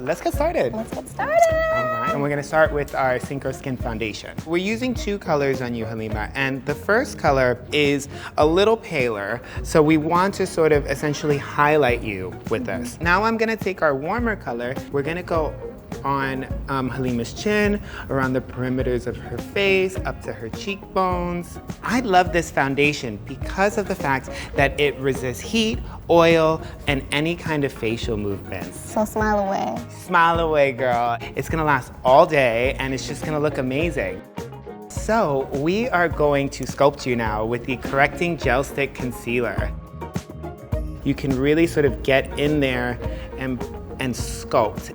let's get started. Let's get started. All right, and we're gonna start with our SynchroSkin Foundation. We're using 2 colors on you, Halima, and the first color is a little paler, so we want to sort of essentially highlight you with this. Now I'm gonna take our warmer color, we're gonna go on Halima's chin, around the perimeters of her face, up to her cheekbones. I love this foundation because of the fact that it resists heat, oil, and any kind of facial movements. So smile away. Smile away, girl. It's gonna last all day and it's just gonna look amazing. So we are going to sculpt you now with the Correcting GelStick Concealer. You can really sort of get in there and sculpt.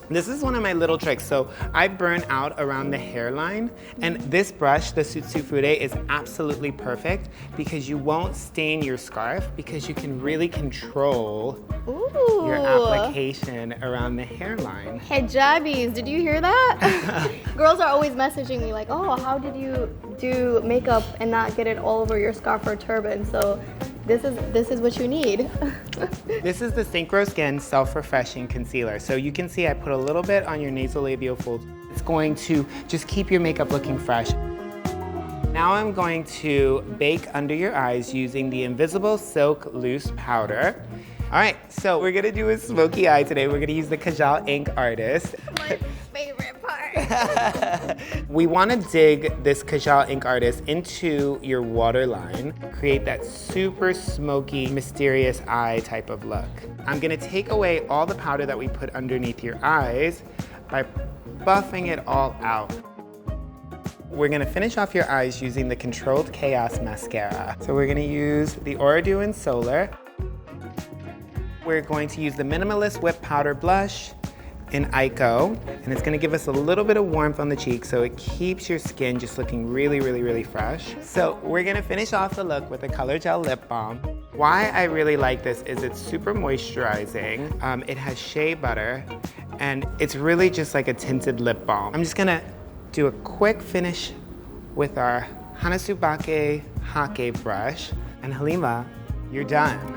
This is one of my little tricks. So I burn out around the hairline, and this brush, the Fude, is absolutely perfect because you won't stain your scarf because you can really control your application around the hairline. Hijabis, did you hear that? Girls are always messaging me like, oh, how did you do makeup and not get it all over your scarf or turban? So this is what you need. This is the SynchroSkin Self-Refreshing Concealer. So you can see I put a little bit on your nasolabial fold. It's going to just keep your makeup looking fresh. Now I'm going to bake under your eyes using the Invisible Silk Loose Powder. All right, so we're gonna do a smoky eye today. We're gonna use the Kajal InkArtist. My favorite part. We wanna dig this Kajal InkArtist into your waterline, create that super smoky, mysterious eye type of look. I'm gonna take away all the powder that we put underneath your eyes by buffing it all out. We're gonna finish off your eyes using the ControlledChaos Mascara. So we're gonna use the Oradour Solar. We're going to use the Minimalist Whip Powder Blush in Ico, and it's gonna give us a little bit of warmth on the cheek so it keeps your skin just looking really, really, really fresh. So we're gonna finish off the look with the ColorGel LipBalm. Why I really like this is it's super moisturizing, it has shea butter, and it's really just like a tinted lip balm. I'm just gonna do a quick finish with our Hanasubake Hake brush, and Halima, you're done.